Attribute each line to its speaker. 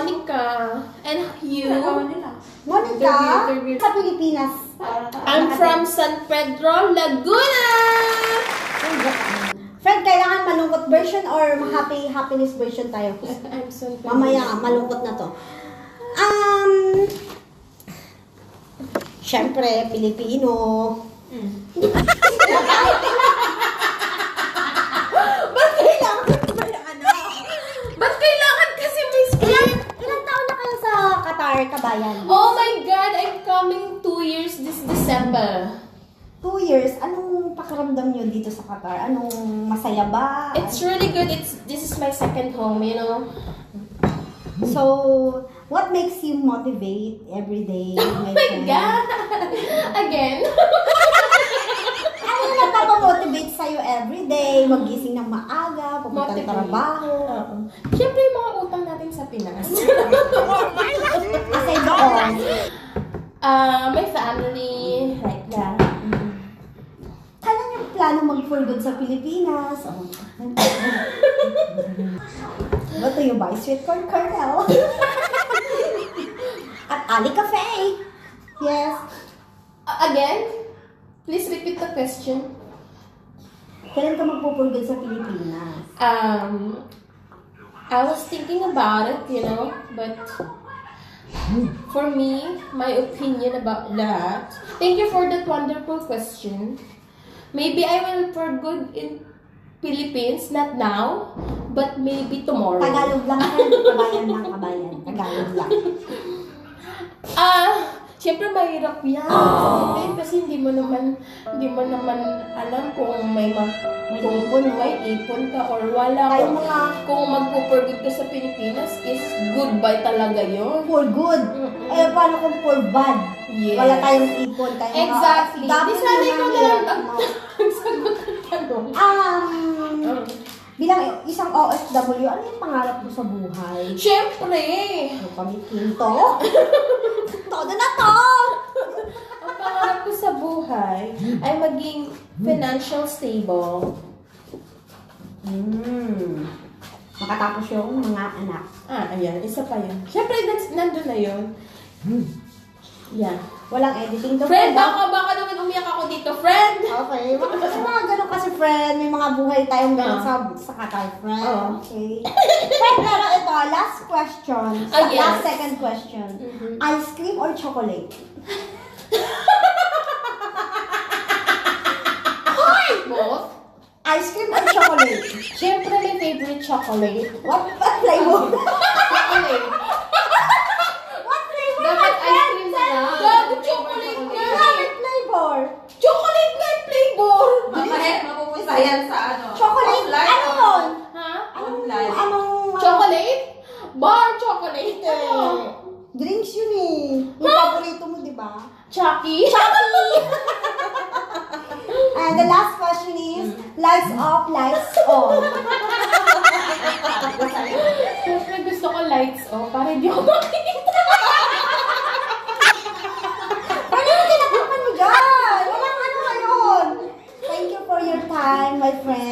Speaker 1: Monica. And you?
Speaker 2: Monica, sa Pilipinas.
Speaker 1: I'm from San Pedro, Laguna!
Speaker 2: Fred, kailangan malungkot version or happiness version tayo?
Speaker 1: I'm San Pedro.
Speaker 2: Mamaya, malungkot na to. Siyempre, Pilipino. Ba't kailangan ba yung ano?
Speaker 1: Ba't kailangan kasi may script?
Speaker 2: Ilang taon na kayo sa Qatar, kabayan?
Speaker 1: Oh my God! I'm coming 2 years this December.
Speaker 2: 2 years. Anong pakiramdam nyo dito sa Qatar? Anong masaya ba?
Speaker 1: It's really good. This is my second home, you know.
Speaker 2: So, what makes you motivate every day?
Speaker 1: Oh my God! Again?
Speaker 2: Ano yung nagpapamotivate sa'yo every day? Magising ng maaga, pupunta ng trabaho.
Speaker 1: Oo. Siyempre yung mga utang natin sa Pinas.
Speaker 2: Aside doon.
Speaker 1: My family, like that.
Speaker 2: Kailan yung plano mag-for good sa Pilipinas? Oh. What do you buy? Sweet corn kernel? At Ali Cafe. Yes.
Speaker 1: Again? Please repeat the question.
Speaker 2: Kailan ka mag-for good sa Pilipinas?
Speaker 1: I was thinking about it, you know, but for me, my opinion about that. Thank you for that wonderful question. Maybe I will for good in Philippines, not now, but maybe tomorrow.
Speaker 2: Tagalog lang yan. Kabayan lang, kabayan. Tagalog lang.
Speaker 1: Siyempre mahirap yan. Kasi hindi mo naman alam kung kung may ipon ka or wala.
Speaker 2: Tayo mga
Speaker 1: Kung magpo-forgood ka sa Pilipinas is goodbye talaga yun.
Speaker 2: for good. Eh, paano kung for bad?
Speaker 1: Yes.
Speaker 2: Wala tayong ipon. Tayo mga
Speaker 1: Exactly. Di sana ikaw na lang nagsagot ng tanong.
Speaker 2: Bilang isang OFW, ano yung pangarap mo sa buhay?
Speaker 1: Siyempre!
Speaker 2: Ano kami, Quinto? Todo na to!
Speaker 1: Ang pangarap ko sa buhay ay maging financial stable.
Speaker 2: Makatapos yung mga anak.
Speaker 1: Ayan. Isa pa yun. Siyempre, nandun na yun. Yeah.
Speaker 2: Walang editing to.
Speaker 1: Friend, baka naman umiyak ako dito, friend!
Speaker 2: Okay. Kasi mga ganun kasi, friend. May mga buhay tayong ganun sa Qatar, friend.
Speaker 1: Oo.
Speaker 2: Okay. Friend, pero ito, last question.
Speaker 1: Yes.
Speaker 2: Last second question. Ice cream or chocolate?
Speaker 1: Both?
Speaker 2: Ice cream or chocolate?
Speaker 1: Siyempre, my favorite chocolate.
Speaker 2: What flavor?
Speaker 1: Chocolate.
Speaker 2: What flavor?
Speaker 1: Dapat
Speaker 2: my
Speaker 1: ice
Speaker 2: friend?
Speaker 1: cream na lang.
Speaker 2: Said-
Speaker 1: Gago, chocolate nga.
Speaker 2: What flavor?
Speaker 1: Chocolate nga yung flavor.
Speaker 3: Mapupusa yan sa ano.
Speaker 2: Chocolate?
Speaker 3: Offline
Speaker 2: Ano
Speaker 3: o
Speaker 2: yun?
Speaker 1: Ha?
Speaker 3: online?
Speaker 1: Chocolate? Bar chocolate.
Speaker 2: Drinks yun eh. Yung paborito mo, di ba?
Speaker 1: Chucky?
Speaker 2: And the last question is, lights off, lights on.
Speaker 1: Siyempre gusto ko lights off para hindi ako makikita.
Speaker 2: Ano yung tinatapan mo dyan? Walang ano ngayon. Thank you for your time, my friend.